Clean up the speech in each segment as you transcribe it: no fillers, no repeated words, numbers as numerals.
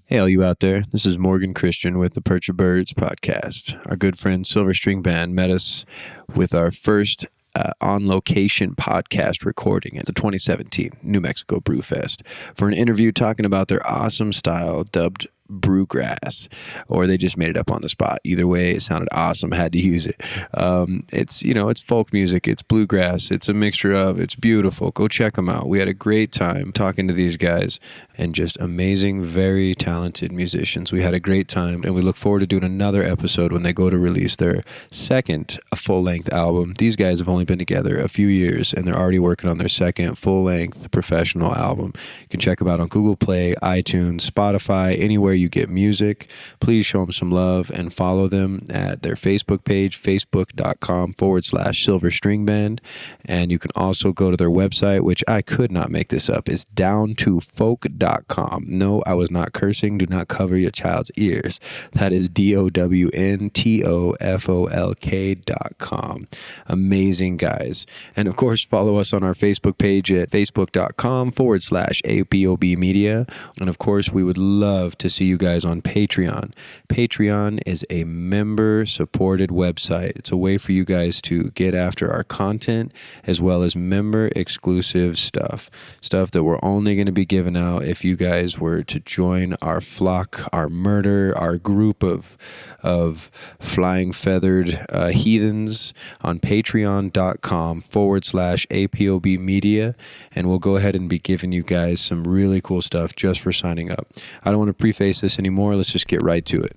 Hey, all you out there. This is Morgan Christian with the Perch podcast. Our good friend Silver String Band met us with our first on-location podcast recording at the 2017 New Mexico Brew Fest for an interview talking about their awesome style dubbed Brewgrass, or they just made it up on the spot. Either way, it sounded awesome. Had to use it. It's folk music. It's bluegrass. It's a mixture of. It's beautiful. Go check them out. We had a great time talking to these guys and just amazing, very talented musicians. We had a great time, and we look forward to doing another episode when they go to release their second full-length album. These guys have only been together a few years, and they're already working on their second full-length professional album. You can check them out on Google Play, iTunes, Spotify, anywhere you get music. Please show them some love and follow them at their Facebook page, facebook.com/silverstringband. And you can also go to their website, which I could not make this up. It's downtofolk.com. No, I was not cursing. Do not cover your child's ears. That is downtofolk.com. Amazing guys. And of course, follow us on our Facebook page at facebook.com/APOB media. And of course, we would love to see you guys on Patreon. Patreon is a member-supported website. It's a way for you guys to get after our content as well as member-exclusive stuff that we're only going to be giving out if you guys were to join our flock, our murder, our group of flying feathered heathens on patreon.com/APOB media. And we'll go ahead and be giving you guys some really cool stuff just for signing up. I don't want to preface this anymore. Let's just get right to it.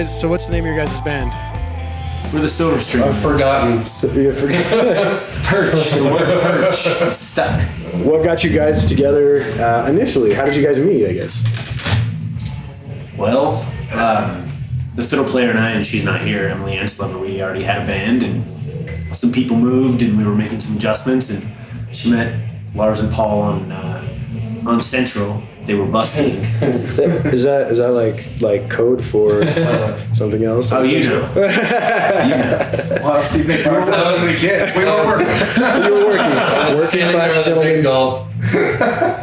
So what's the name of your guys' band? We're the Silver String. I've forgotten. Perch. The word perch. Stuck. What got you guys together initially? How did you guys meet, I guess? Well, the fiddle player and I, and she's not here, Emily Anslover, we already had a band, and some people moved, and we were making some adjustments, and she met Lars and Paul on Central. They were busking. Is that like code for something else? Oh, you know. Well, see, we were working. You were working class gentlemen.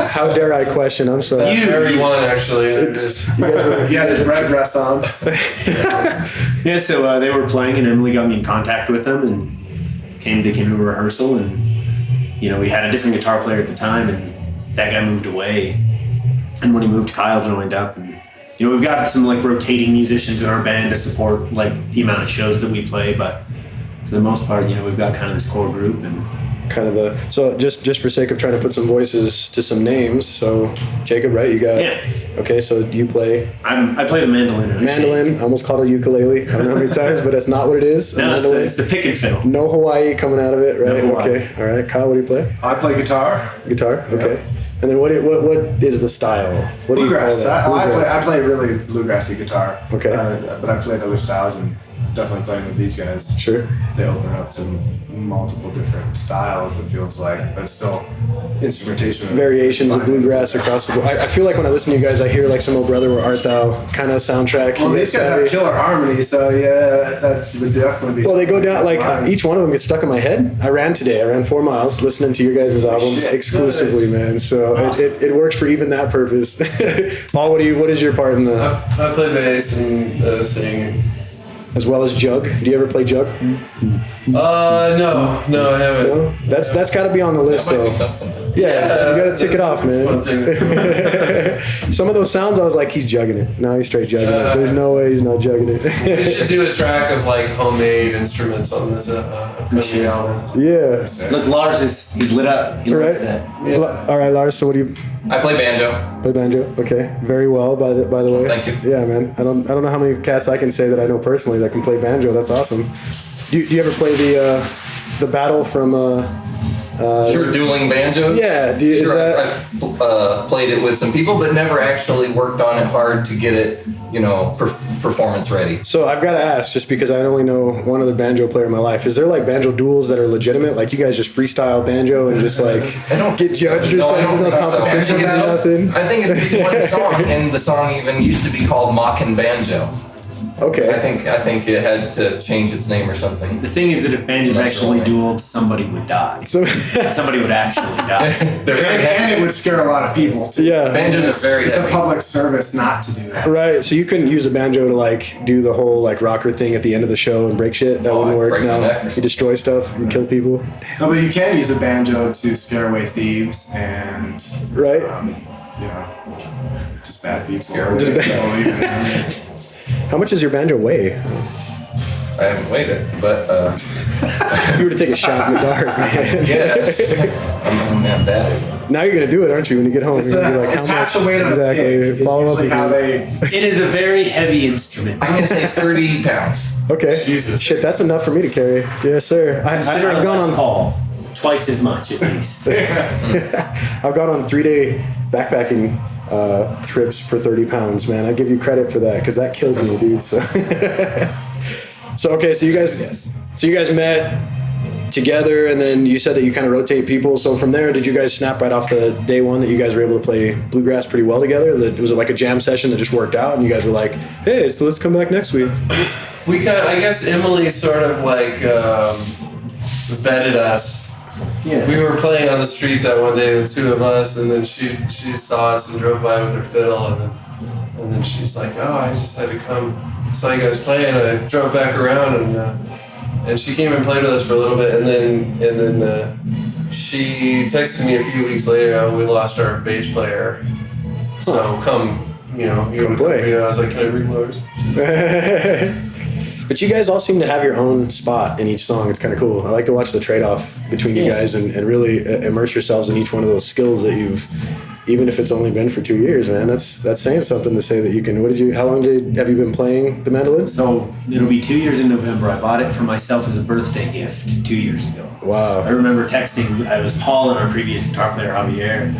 How dare I question? I'm sorry. Everyone actually. You had his red dress on. Yeah, so they were playing, and Emily got me in contact with them, and they came to rehearsal, and we had a different guitar player at the time, and that guy moved away. And when he moved, Kyle joined up, and we've got some rotating musicians in our band to support the amount of shows that we play. But for the most part, we've got kind of this core group and so just for sake of trying to put some voices to some names. So Jacob, right? You got Okay. So you play? I play the mandolin. Mandolin. I almost called it ukulele. I don't know how many times, but that's not what it is. No, it's the pick and fiddle. No Hawaii coming out of it, right? No Hawaii. Okay. All right. Kyle, what do you play? I play guitar. Guitar. Okay. Yep. And then what is the style? What bluegrass. Do you call that? I play really bluegrassy guitar. Okay. But I played other styles, and definitely playing with these guys. Sure. They open up to multiple different styles, it feels like, but still instrumentation. Variations of bluegrass across the board. I feel like when I listen to you guys, I hear some "Oh Brother, Where Art Thou" kind of soundtrack. Well, these guys have killer harmony, so yeah, that would definitely be. Well, they go down each one of them gets stuck in my head. I ran 4 miles listening to your guys' album exclusively, man. So awesome. it works for even that purpose. Paul, what is your part in the? I play bass and sing. As well as jug. Do you ever play jug? No, I haven't. No? That's got to be on the list, though. Yeah, you got to tick it off, man. Some of those sounds, I was like, he's jugging it. No, he's straight jugging it. There's no way he's not jugging it. We should do a track of homemade instruments on this upcoming album. Yeah. Look, Lars he's lit up. He likes that. Yeah. All right, Lars. So what do you? I play banjo. Play banjo. Okay, very well. By the way. Thank you. Yeah, man. I don't know how many cats I can say that I know personally that can play banjo. That's awesome. Do you ever play the battle from? Sure, dueling banjos. Yeah. I've played it with some people, but never actually worked on it hard to get it, performance ready. So I've got to ask, just because I only know one other banjo player in my life, is there like banjo duels that are legitimate? Like you guys just freestyle banjo and just like get judged or something? No competition or nothing? I think it's just one song, and the song even used to be called Mockin' Banjo. Okay. I think it had to change its name or something. The thing is that if banjos actually dueled, somebody would die. Somebody would actually die. They're very And heavy. it would scare a lot of people too. Yeah. Banjos are very It's heavy. a public service not to do that. Right. So you couldn't use a banjo to like do the whole like rocker thing at the end of the show and break shit? That wouldn't I'd work. break my neck or No. You something. destroy stuff, you kill people. No, but you can use a banjo to scare away thieves and, Right? just bad people. Just How much does your banjo weigh? I haven't weighed it, but If you were to take a shot in the dark, man. yeah, I'm not bad. Now you're gonna do it, aren't you? When you get home, It's, you're gonna be like, it's how half much the weight of a exactly? pig. It's Follow up. usually how they. It is a very heavy instrument. I'm gonna say 30 pounds. Okay. Jesus. Shit, that's enough for me to carry. Yes, sir. Consider I've a gone Les on. Paul twice as much at least. I've gone on 3-day backpacking trips for 30 pounds, man. I give you credit for that because that killed me, dude. So, so okay, so you guys met together, and then you said that you kind of rotate people. So from there, did you guys snap right off the day one that you guys were able to play bluegrass pretty well together? Was it like a jam session that just worked out, and you guys were like, hey, so let's come back next week? We I guess Emily sort of like vetted us. Yeah. We were playing on the street that one day, the two of us, and then she saw us and drove by with her fiddle, and then she's like, oh, I just had to come, saw you guys play, and I drove back around, and she came and played with us for a little bit, and then she texted me a few weeks later, oh, we lost our bass player, so come play. I was like, can I bring Lars? But you guys all seem to have your own spot in each song. It's kind of cool. I like to watch the trade-off between you guys and really immerse yourselves in each one of those skills that you've, even if it's only been for 2 years, man. That's saying something to say that you can. How long have you been playing the mandolin? So it'll be 2 years in November. I bought it for myself as a birthday gift 2 years ago. I Wow. remember texting, I was Paul and our previous guitar player, Javier.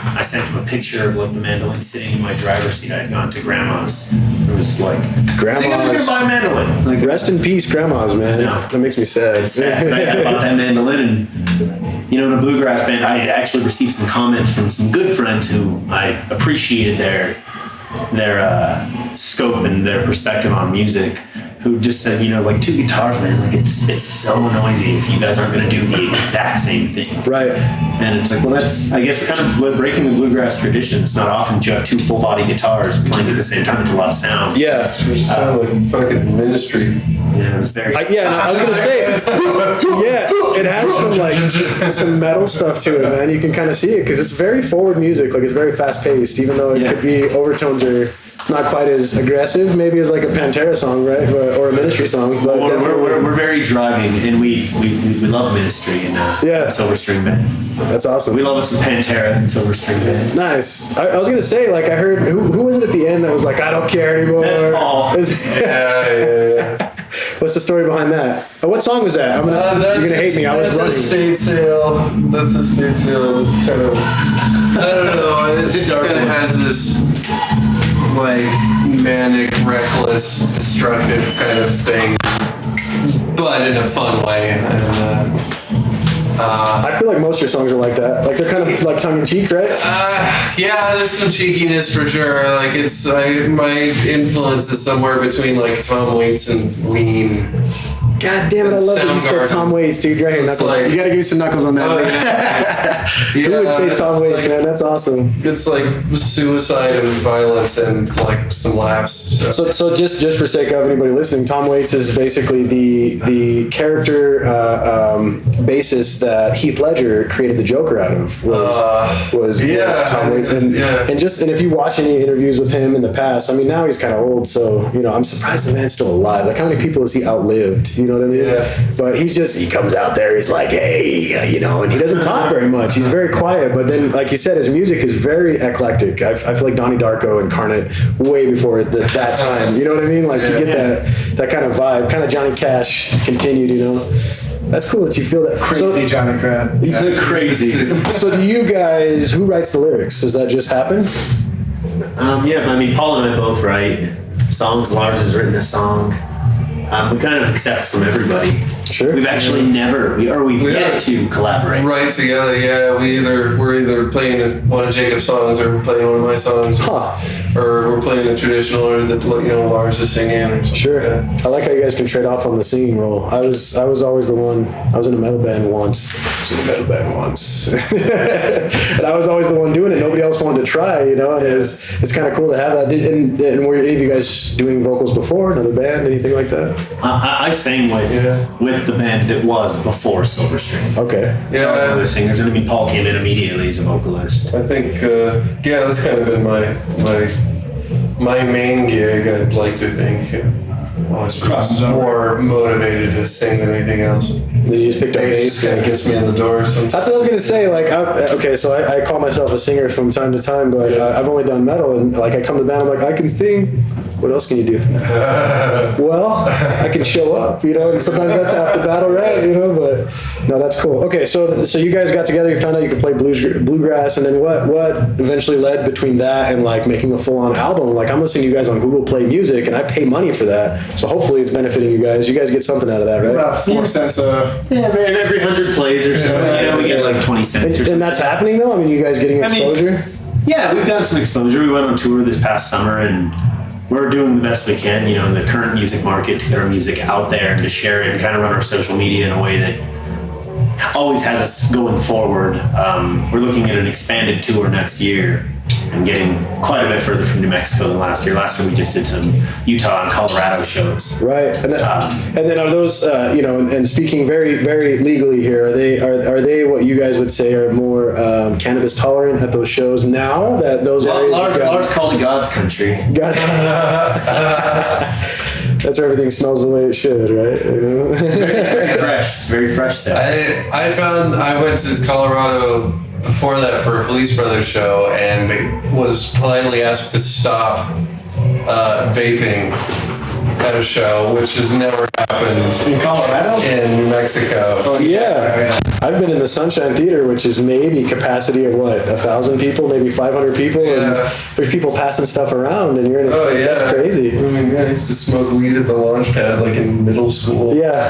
I sent him a picture of like the mandolin sitting in my driver's seat. I had gone to grandma's. It was like, I think I'm Grandma's. just gonna buy a mandolin. Like, Rest in peace, grandmas, man. Yeah. That makes me sad. sad. I bought that mandolin, and in a bluegrass band, I had actually received some comments from some good friends who I appreciated their scope and their perspective on music. Who just said, like 2 guitars, man, like it's so noisy if you guys aren't gonna do the exact same thing. Right. And it's like, well, I guess we're kind of breaking the bluegrass tradition. It's not often that you have 2 full body guitars playing at the same time. It's a lot of sound. Yeah. It sounded like fucking ministry. Yeah, it was very. I was gonna say, yeah, it has some like some metal stuff to it, man. You can kind of see it because it's very forward music. Like it's very fast paced, even though it could be overtones are not quite as aggressive, maybe as like a Pantera song, right, or a Ministry song. But We're very driving, and we love Ministry and Silver String Band. That's awesome. We love us some Pantera and Silver String Band. Nice. I was gonna say, like, I heard who was it at the end that was like, I don't care anymore. That's Paul. Yeah. What's the story behind that? What song was that? You're gonna hate me. I was That's running. a state sale. That's a state sale. It's kind of, I don't know. It just kind of has this like manic, reckless, destructive kind of thing, but in a fun way. And I feel like most of your songs are like that. Like they're kind of like tongue in cheek, right? yeah, there's some cheekiness for sure. Like my influence is somewhere between like Tom Waits and Ween. God damn it! I love that you said Soundgarden. Tom Waits, dude. Right here, So it's Knuckles. like- You gotta give me some Knuckles on that. Oh, man. yeah. Who would say it's Tom Waits, like- man? That's awesome. It's like suicide and violence and like some laughs. So just for sake of anybody listening, Tom Waits is basically the character bassist that Heath Ledger created the Joker out of. Was Tom Waits, and if you watch any interviews with him in the past, I mean now he's kind of old, so I'm surprised the man's still alive. Like how many people has he outlived? You know what I mean? Yeah. But he comes out there, he's like, hey, and he doesn't talk very much. He's very quiet, but then like you said, his music is very eclectic. I feel like Donnie Darko incarnate way before that time. You know what I mean? Like you get that kind of vibe, kind of Johnny Cash continued. That's cool that you feel that. Crazy Johnny Crab. Crazy. So do you guys? Who writes the lyrics? Does that just happen? Yeah, I mean, Paul and I both write songs. Lars has written a song. We kind of accept from everybody. Sure. We've actually we've yet to collaborate. Right together, yeah. We're either playing one of Jacob's songs or we're playing one of my songs, or we're playing a traditional, or that Lars is singing or something. Sure. Yeah. I like how you guys can trade off on the singing role. I was always the one. I was in a metal band once. And I was always the one doing it. Nobody else wanted to try, and it's kind of cool to have that. And were any of you guys doing vocals before? Another band, anything like that? I sang with the band that was before Silver String. Okay. So I was one of the singers, and I mean, Paul came in immediately as a vocalist. I think, that's kind of been my main gig. I'd like to think. Always more motivated to sing than anything else. Then you just picked up bass. Kind of gets me in the door sometimes. That's what I was gonna say. So I call myself a singer from time to time, but I've only done metal, and I come to the band, I'm like, I can sing. What else can you do? Well, I can show up, and sometimes that's half the battle, right? But no, that's cool. Okay, so you guys got together, you found out you could play bluegrass, and then what eventually led between that and making a full-on album? I'm listening to you guys on Google Play Music, and I pay money for that, so hopefully it's benefiting you guys. You guys get something out of that, right? About 4 cents. Every 100 plays or so, we get 20 cents or something. And that's happening though? I mean, you guys getting exposure? Yeah, we've gotten some exposure. We went on tour this past summer, and we're doing the best we can, in the current music market, to get our music out there and to share it and kind of run our social media in a way that always has us going forward. We're looking at an expanded tour next year and getting quite a bit further from New Mexico than last year. Last year we just did some Utah and Colorado shows. Right, and then are those, and speaking very, very legally here, are they what you guys would say are more cannabis tolerant at those shows now that those areas? Lars called it God's country. That's where everything smells the way it should, right? Very fresh. It's very fresh though. I went to Colorado before that for a Felice Brothers show and was politely asked to stop vaping at a show, which has never happened In Colorado? in New Mexico. Oh yeah. I've been in the Sunshine Theater, which is maybe capacity of 1,000 people, maybe 500 people, and there's people passing stuff around, and you're in a place. That's crazy. I mean, I used to smoke weed at the launch pad in middle school. Yeah.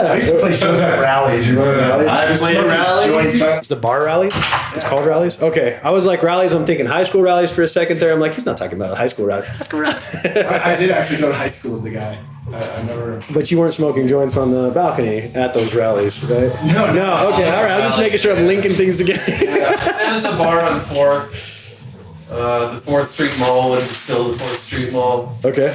I used to play shows at rallies. You remember rallies? I played at rallies. It's the bar rally? It's called rallies? Okay. I was like rallies, I'm thinking high school rallies for a second there. I'm like, he's not talking about high school rally. High school rally. I did actually go to high school with the guy. I never. But you weren't smoking joints on the balcony at those rallies, right? No. Okay, all right. I'm just making sure I'm linking things together. There's a bar on 4th, the 4th Street Mall, when it was still the 4th Street Mall. Okay.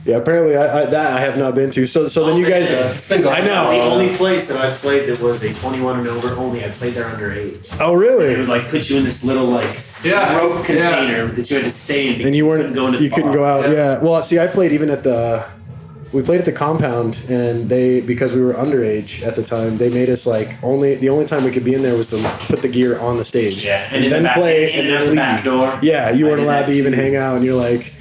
Yeah, apparently I have not been to. So then you guys. It's been gone. I know. The only place that I've played that was a 21 and over only. I played there underage. Oh They really? would put you in this little rope container that you had to stay in. And you couldn't go into the couldn't bar. go out. Yeah. Well, see, I played even we played at the compound, and because we were underage at the time, they made us the only time we could be in there was to put the gear on the stage. Yeah, and in then the back, play and then out the leave. back door. Yeah, you I weren't did allowed that to even too. hang out, and you're like,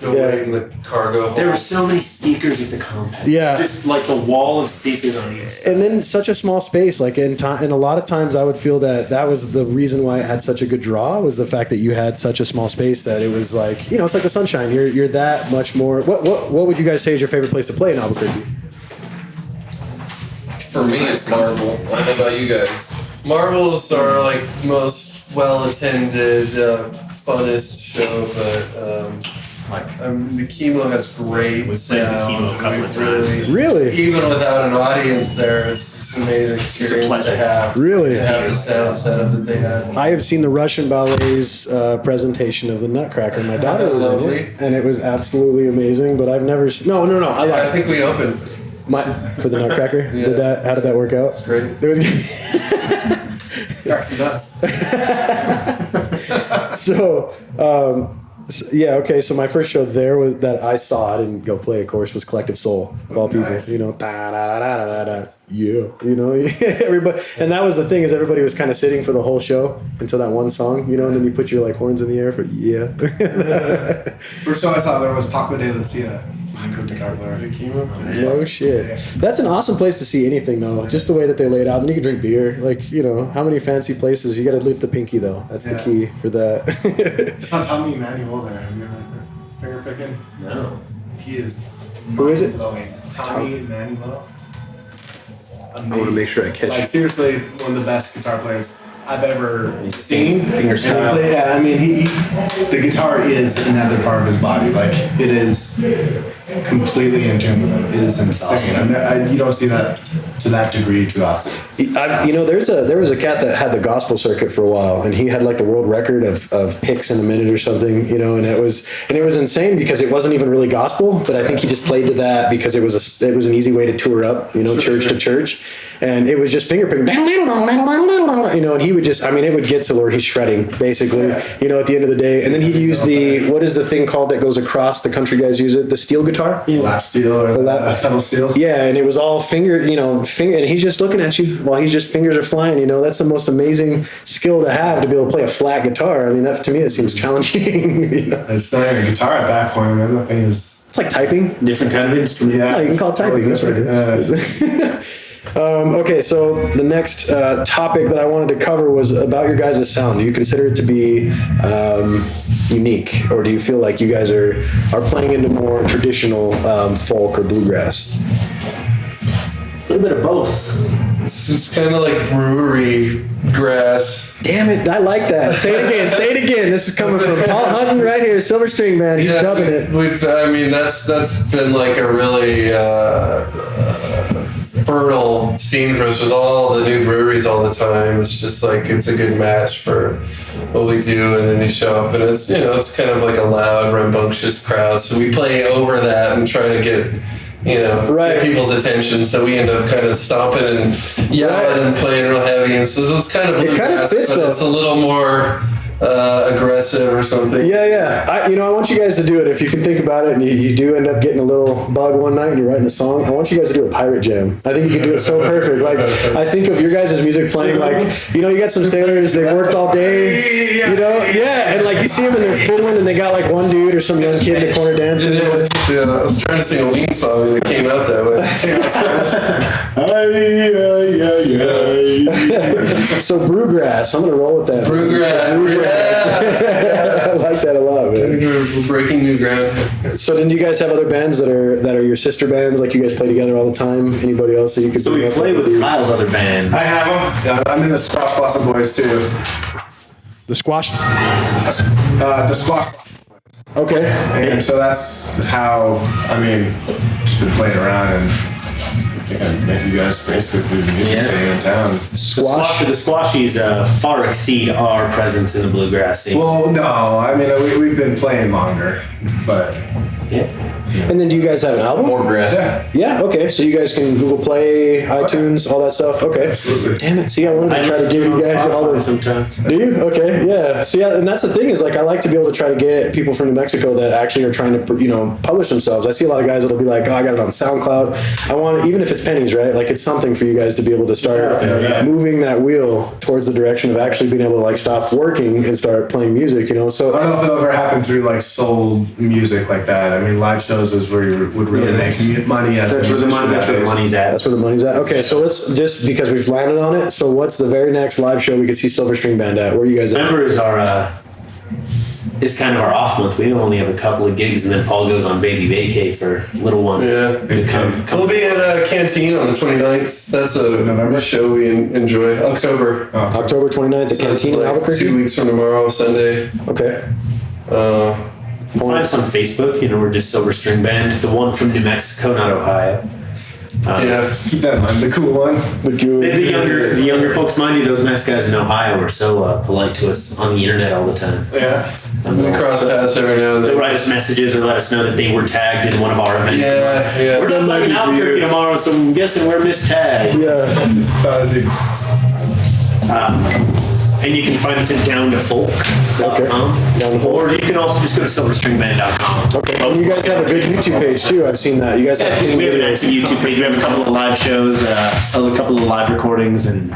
Go wait in the cargo hold. There were so many speakers at the compound. Yeah. Just the wall of speakers on either side. And then such a small space, and a lot of times I would feel that was the reason why it had such a good draw, was the fact that you had such a small space that it was it's like the Sunshine. You're that much more. What would you guys say is your favorite place to play in Albuquerque? For me, it's Marble. What about you guys? Marbles are most well-attended, funnest show, but the Chemo has great We've played the sound. Chemo a couple We of times. Really? Even without an audience there, it's just an amazing experience pleasure. to have. Really? To have the sound setup that they have. I have seen the Russian Ballet's presentation of the Nutcracker. My daughter was in Lovely. it, and it was absolutely amazing. But I've never. No. I think we opened. For the Nutcracker. Yeah. How did that work out? It's great. It was. Actually does. Yeah, okay, so my first show there was that I saw, I didn't go play, of course, was Collective Soul, of all people. Nice. Everybody, and that was the thing, is everybody was kind of sitting for the whole show until that one song, and then you put your horns in the air for First show I saw there was Paco de Lucia. No shit. That's an awesome place to see anything, though. Just the way that they laid out. Then you can drink beer. How many fancy places? You got to lift the pinky, though. That's the key for that. It's on Tommy Emmanuel there. Have you ever heard? finger picking? No. He is. Who is it? Blowing. Tommy Manuel. I want to make sure I catch Like it. seriously, one of the best guitar players I've ever seen. Finger And style. yeah, I mean, the guitar is another part of his body. Like it is completely in tune with him. It is insane. You don't see that to that degree too often. There was a cat that had the gospel circuit for a while, and he had like the world record of picks in a minute or something, and it was insane because it wasn't even really gospel, but I think he just played to that because it was an easy way to tour up, church to church, and it was just finger picking, and he would just, it would get to where he's shredding basically, at the end of the day, and then he'd use what is the thing called that goes across, the country guys use it, the steel guitar, Lap steel or pedal steel. yeah, and it was all finger, and he's just looking at you while he's just fingers are flying. That's the most amazing skill to have, to be able to play a flat guitar. That to me, it seems challenging. It's not even a guitar at that point, man. That thing is. It's like typing. Different kind of instrument. Yeah, No, you can call it typing. That's what it is. Okay, so the next topic that I wanted to cover was about your guys' sound. Do you consider it to be unique, or do you feel like you guys are playing into more traditional folk or bluegrass? A little bit of both. It's kind of like brewery grass. Damn it, I like that. Say it again. This is coming from Paul Hutton right here, Silver String Band. He's dubbing it. That's been like a really fertile scene for us with all the new breweries all the time. It's just like, it's a good match for what we do, and then you show up and it's, it's kind of like a loud, rambunctious crowd. So we play over that and try to get get people's attention. So we end up kind of stomping and yelling and playing real heavy. And so it's kind of bluegrass, fits, but though. it's a little more aggressive or something. Yeah. I want you guys to do it. If you can think about it, and you do end up getting a little bug one night and you're writing a song, I want you guys to do a pirate jam. I think you can do it so perfect. Like, I think of your guys' music playing, like, you got some sailors, they worked all day, and like you see them and they're fiddling and they got like one dude or some young kid in the corner dancing. I was trying to sing a Ween song and it came out that way. So bluegrass, I'm gonna roll with that. Bluegrass. I like that a lot, man. We're breaking new ground. So then, do you guys have other bands that are your sister bands? Like you guys play together all the time? Anybody else that you could? So we bring up? play with Kyle's other band. I have them. I'm in the Squash Blossom Boys too. The squash. The Squash. Okay. And so that's how, just been playing around and I think I met you guys basically through the music scene in town. Squash. The Squashies far exceed our presence in the bluegrass scene. Well, no, we've been playing longer, but Yeah. And then do you guys have an album? More grass. Yeah, okay. So you guys can Google Play, iTunes, all that stuff. Okay. Absolutely. Damn it. See, I wanted to try to give you guys all the... sometimes. Do you? Okay, yeah. See, and that's the thing is, like, I like to be able to try to get people from New Mexico that actually are trying to, publish themselves. I see a lot of guys that'll be like, oh, I got it on SoundCloud. I want, even if it's pennies, right? Like, it's something for you guys to be able to start moving that wheel towards the direction of actually being able to, like, stop working and start playing music, So I don't know if it'll ever happen through like soul music like that. Live shows is where you would really make money as a musician. That's where the money's at. that's where the money's at. Okay, so let's just, because we've landed on it, so what's the very next live show we could see Silver String Band at? Where are you guys at? November is kind of our off month. We only have a couple of gigs, and then Paul goes on baby vacay for little one. Yeah. To come. We'll be at Canteen on the 29th. That's a November show we enjoy. October. October 29th, the So Canteen in it's like Albuquerque? 2 weeks from tomorrow, Sunday. Okay. Find us on Facebook. We're just Silver String Band. The one from New Mexico, not Ohio. Yeah. Keep that in mind. The cool one. The younger folks, mind you, those nice guys in Ohio are so polite to us on the internet all the time. Yeah. We cross paths every now and They then. write us messages or let us know that they were tagged in one of our events. Yeah. We're not playing Albuquerque tomorrow, so I'm guessing we're mistagged. Yeah. Just And you can find us at downtofolk.com. Okay. Down to Folk. Or you can also just go to silverstringband.com. Okay. And you guys have a good YouTube page too. I've seen that. You guys have We have an videos. active YouTube page. We have a couple of live shows, a couple of live recordings, and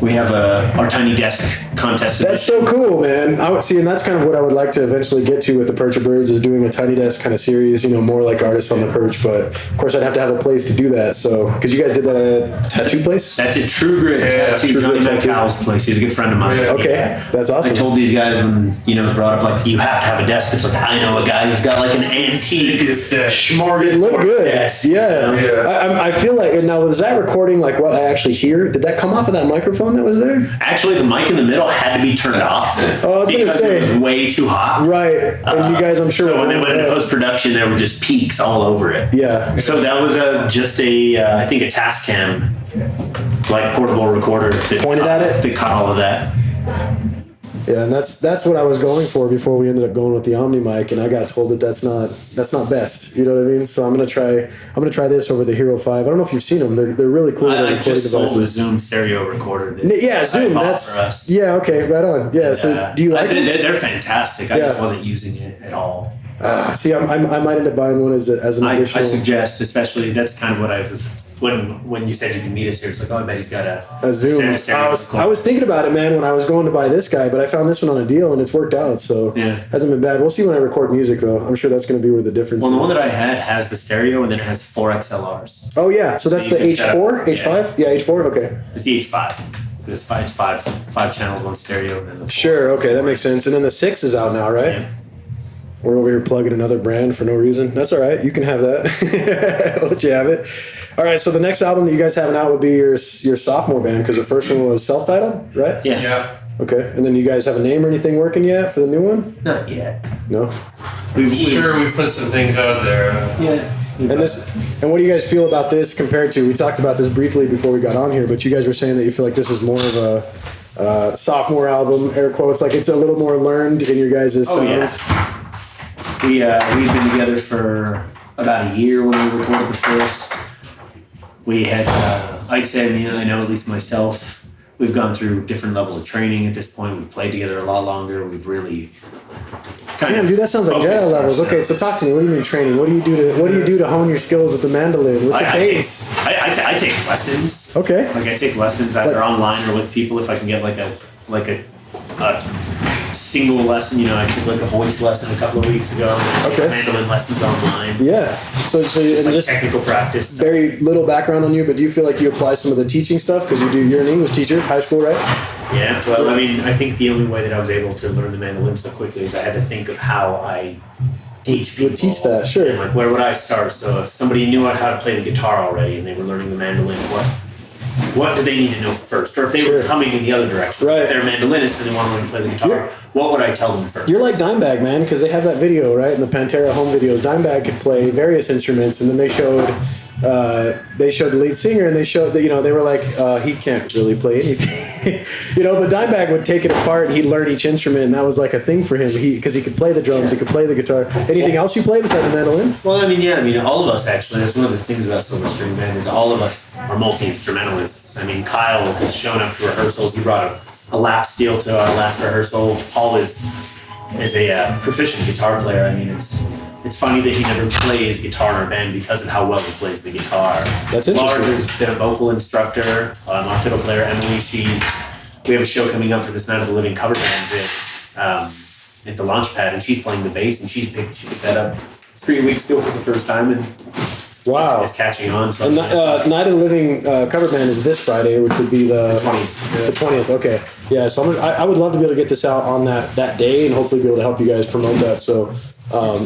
We have our tiny desk contest. That's so cool, man. I would see, and that's kind of what I would like to eventually get to with the Perch of Birds is doing a tiny desk kind of series, more like artists on the perch. But of course, I'd have to have a place to do that. So, because you guys did that at a tattoo place? That's a True Grit Tattoo. True Johnny Grit Tattoo. McCall's place. He's a good friend of mine. Yeah. Okay, that's awesome. I told these guys when it was brought up, like, you have to have a desk. It's like, I know a guy who's got like an antique smorgasbord It looked good. desk. Yeah. Yeah. I feel like, now was that recording like what I actually hear? Did that come off of that microphone that was there? Actually, the mic in the middle had to be turned off Oh, I was gonna because say. it was way too hot. Right. And you guys, I'm sure. So when they went into post-production, there were just peaks all over it. Yeah. So that was just I think a Tascam, like portable recorder that Pointed at it? That caught all of that. Yeah, and that's what I was going for before we ended up going with the Omni mic, and I got told that that's not best. You know what I mean? So I'm gonna try this over the Hero 5. I don't know if you've seen them. They're really cool. I recording just sold the devices. Zoom stereo recorder. That Yeah, I Zoom. bought That's for us. yeah. Okay, right on. Yeah. So do you like it? They're fantastic. I just Yeah. wasn't using it at all. See, I might end up buying one as an I additional. suggest, especially that's kind of what I was when you said you can meet us here. It's like, oh, I bet he's got a Zoom. stereo I was thinking about it, man, when I was going to buy this guy, but I found this one on a deal and it's worked out. So Yeah. hasn't been bad. We'll see when I record music though. I'm sure that's going to be where the difference Well, the is. one that I had has the stereo and then it has 4 XLRs. Oh yeah, so that's So the you can set H4, up- H5. Yeah, H4. Okay. It's the H5. It's five channels, 1 stereo, and then the 4. Sure. Okay, that makes sense. And then the 6 is out now, right? Yeah. We're over here plugging another brand for no reason. That's all right. You can have that. I'll let you have it. All right. So the next album that you guys have out would be your sophomore band because the first one was self-titled, right? Yeah. Yeah. Okay. And then you guys have a name or anything working yet for the new one? Not yet. No. Sure, we put some things out there. Yeah. And what do you guys feel about this compared to? We talked about this briefly before we got on here, but you guys were saying that you feel like this is more of a sophomore album, air quotes, like it's a little more learned in your guys' Oh sound. yeah. We've been together for about a year when we recorded the first. We had I'd say I know at least myself. We've gone through different levels of training at this point. We've played together a lot longer. We've really Damn, dude, that sounds like focused Jedi levels. ourselves. Okay, so talk to me. What do you mean training? What do you do to hone your skills with the mandolin, with the bass? I take lessons. Okay. Like I take lessons either online or with people if I can get like a single lesson. I took like a voice lesson a couple of weeks ago. Okay. Mandolin lessons online. Yeah. So Just and like just technical practice. very little background on you, but do you feel like you apply some of the teaching stuff because you're an English teacher, high school, right? Yeah. Well, I think the only way that I was able to learn the mandolin so quickly is I had to think of how I teach people. Would teach that, sure. And like, where would I start? So if somebody knew how to play the guitar already and they were learning the mandolin, what do they need to know first? Or if they were Sure. coming in the other direction, Right. if they're a mandolinist and they want to learn to play the guitar, You're- what would I tell them first? You're like Dimebag, man, because they have that video, right? In the Pantera home videos, Dimebag could play various instruments, and then they showed the lead singer, and they showed that they were like, he can't really play anything, But Dimebag would take it apart, and he'd learn each instrument, and that was like a thing for him. Because he could play the drums, he could play the guitar. Anything else you play besides the mandolin? Well, all of us actually. That's one of the things about Silver String Band is all of us are multi-instrumentalists. Kyle has shown up to rehearsals. He brought a lap steel to our last rehearsal. Paul is a proficient guitar player. It's funny that he never plays guitar in our band because of how well he plays the guitar. That's interesting. Lars has been a vocal instructor. Our fiddle player Emily, we have a show coming up for this Night of the Living cover bands at the Launchpad, and she's playing the bass, and she picked that up 3 weeks ago for the first time, and Wow. it's catching on. So And Night of the Living cover band is this Friday, which would be the 20th. Okay. Yeah, so I would love to be able to get this out on that day and hopefully be able to help you guys promote that. So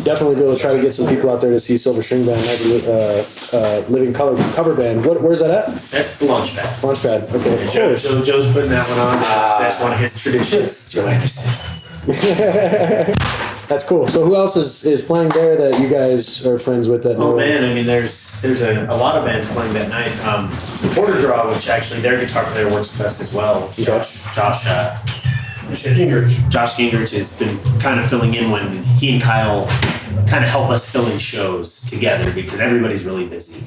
definitely be able to try to get some people out there to see Silver String Band, Night of the Living cover band. Where's that at? that's the Launchpad. Launchpad. Okay, And of course. Joe's putting that one on. That's one of his traditions. Joe Anderson. That's cool. So who else is playing there that you guys are friends with that know? Oh man, there's a lot of bands playing that night. The Porter Draw, which actually their guitar player works with us as well. Josh Gingrich has been kind of filling in when he and Kyle kind of help us fill in shows together because everybody's really busy.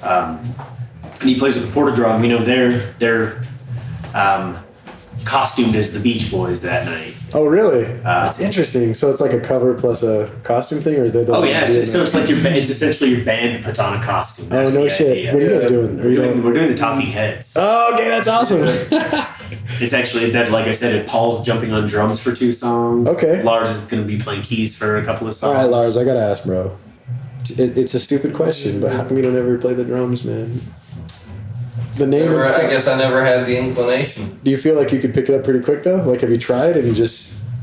And he plays with the Porter Draw. They're costumed as the Beach Boys that night. Oh, really? That's interesting. So it's like a cover plus a costume thing, or is there? Oh yeah, it's like it's essentially your band puts on a costume. Oh, no shit. Idea. What are you guys doing? We're doing the Talking Heads. Oh, okay, that's awesome. It's actually that, like I said, Paul's jumping on drums for 2 songs. Okay. Lars is going to be playing keys for a couple of songs. All right, Lars, I gotta ask, bro. It's a stupid question, but how come you don't ever play the drums, man? The name. I guess I never had the inclination. Do you feel like you could pick it up pretty quick though? Like, have you tried and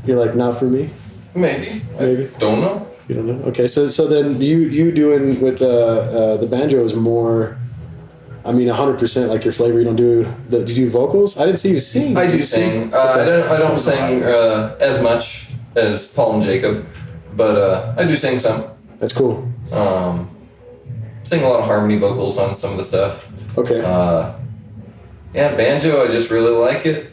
you're like, not for me? Maybe. Maybe. I don't know. You don't know? Okay, so then you doing with the banjo is more. I mean, 100% like your flavor. You don't do do you do vocals? I didn't see you sing. I do sing. I don't sing as much as Paul and Jacob, but I do sing some. That's cool. Sing a lot of harmony vocals on some of the stuff. Okay. Yeah, banjo, I just really like it.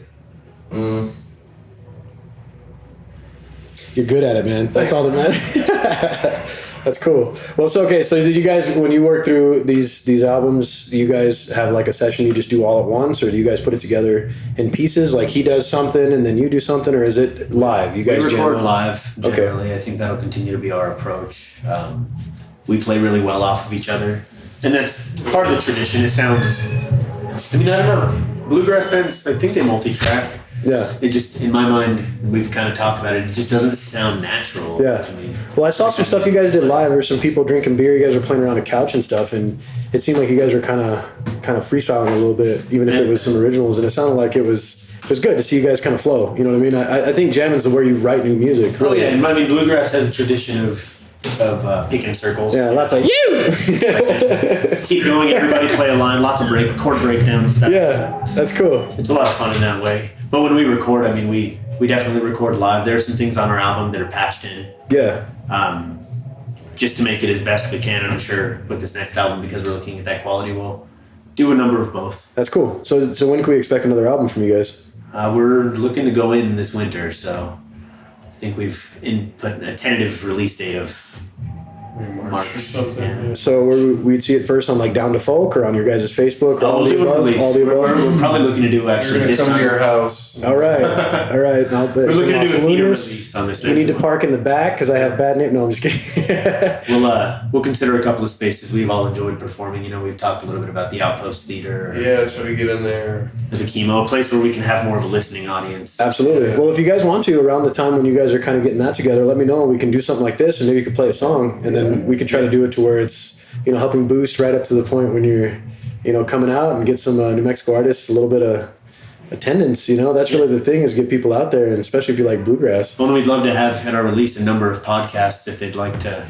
You're good at it, man. That's Thanks. all that matters. That's cool. Well, so okay. So did you guys, when you work through these albums, do you guys have like a session you just do all at once, or do you guys put it together in pieces? Like he does something and then you do something, or is it live? You guys we jam record on? live generally. Okay. I think that'll continue to be our approach. We play really well off of each other, and that's part of the tradition. It sounds. I mean, I don't know. Bluegrass bands, I think they multi-track. Yeah. It just, in my mind, we've kind of talked about it. It just doesn't sound natural Yeah. to me. Well, I saw some stuff you guys did live. There were some people drinking beer. You guys were playing around a couch and stuff, and it seemed like you guys were kind of freestyling a little bit, even if it was some originals. And it sounded like it was good to see you guys kind of flow. You know what I mean? I think jamming's where you write new music. Really. Oh yeah, and I mean, bluegrass has a tradition of picking circles. Yeah, lots of you. Keep going. Everybody play a line. Lots of chord breakdown and stuff. Yeah, that's cool. It's a lot of fun in that way. But when we record, I mean, we definitely record live. There are some things on our album that are patched in. Yeah. Just to make it as best we can. And I'm sure with this next album, because we're looking at that quality, we'll do a number of both. That's cool. So when can we expect another album from you guys? We're looking to go in this winter, so I think we've put a tentative release date of March or something. Yeah. So we'd see it first on like Down to Folk or on your guys' Facebook or all the above? All the above? We're probably looking to do We're actually gonna this come time. to your house. All right. Now We're looking to do a theater release on this. We need to park in the back because I have bad name. No, I'm just kidding. We'll consider a couple of spaces we've all enjoyed performing. You know, we've talked a little bit about the Outpost Theater, Yeah, try to get in there. the Chemo, a place where we can have more of a listening audience. Absolutely. Well, if you guys want to, around the time when you guys are kind of getting that together, let me know. We can do something like this, and maybe you could play a song, and then we could try to do it to where it's, helping boost right up to the point when you're, coming out and get some New Mexico artists a little bit of attendance. That's really the thing, is get people out there, and especially if you like bluegrass. Well, we'd love to have at our release a number of podcasts if they'd like to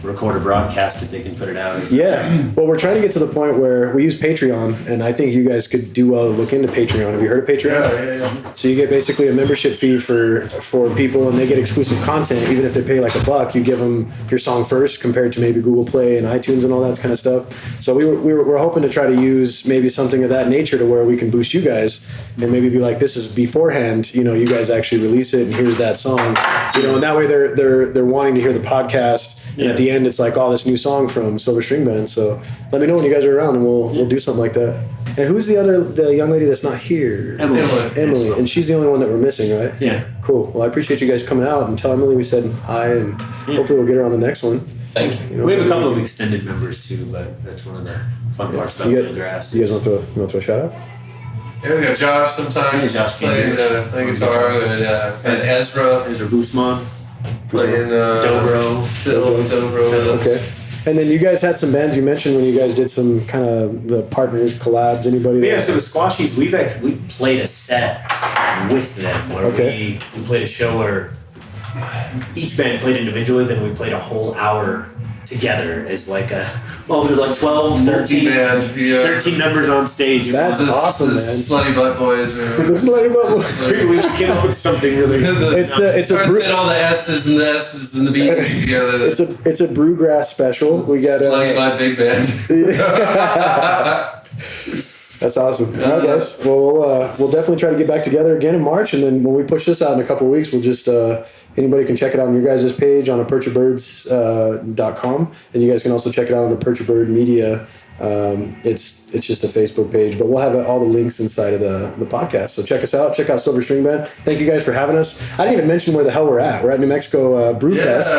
record a broadcast, if they can put it out. Yeah. Well, we're trying to get to the point where we use Patreon, and I think you guys could do well to look into Patreon. Have you heard of Patreon? Yeah. So you get basically a membership fee for people, and they get exclusive content. Even if they pay like $1, you give them your song first compared to maybe Google Play and iTunes and all that kind of stuff. So we're hoping to try to use maybe something of that nature to where we can boost you guys and maybe be like, this is beforehand, you guys actually release it and here's that song, and that way they're wanting to hear the podcast. And at the end, it's like, this new song from Silver String Band. So let me know when you guys are around, and we'll do something like that. And who's the young lady that's not here? Emily. And she's the only one that we're missing, right? Yeah. Cool. Well, I appreciate you guys coming out, and tell Emily we said hi, and hopefully we'll get her on the next one. Thank you. We have a couple of extended members too, but that's one of the fun parts about bluegrass. You guys want to throw a shout out? Yeah, we got Josh sometimes Yeah, Josh playing guitar, and Ezra Guzman playing Dobro. fiddle and dobro. Okay. And then you guys had some bands you mentioned when you guys did some kind of the partners, collabs, anybody? Yeah, so the Squashies, we played a set with them where we played a show where each band played individually, then we played a whole hour together as like was it like 12, 13, Band, 13 members on stage. That's awesome, man. Slutty Butt Boys. This is like we came up with something really. it's a fit all the S's and the S's and the B's together. it's a Brewgrass special. We got Slutty Butt Big Band. That's awesome. All right, guys. Well, we'll definitely try to get back together again in March, and then when we push this out in a couple of weeks, we'll just Anybody can check it out on your guys' page on perchabirds.com, and you guys can also check it out on the Perch a Bird Media. It's just a Facebook page, but we'll have all the links inside of the podcast. So check us out. Check out Silver String Band. Thank you guys for having us. I didn't even mention where the hell we're at. We're at New Mexico Brew Fest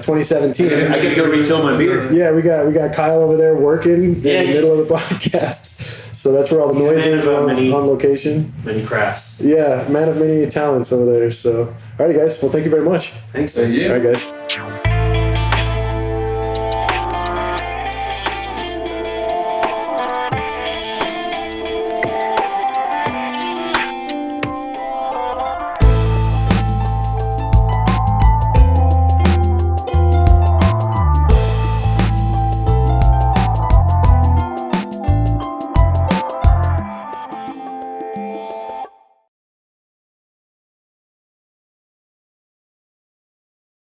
2017. I could go refill my beer. Yeah, we got Kyle over there working in the middle of the podcast. So that's where all the noise is on location. Many crafts. Yeah, man of many talents over there. So, all right, guys. Well, thank you very much. Thanks. Thank you. All right, guys.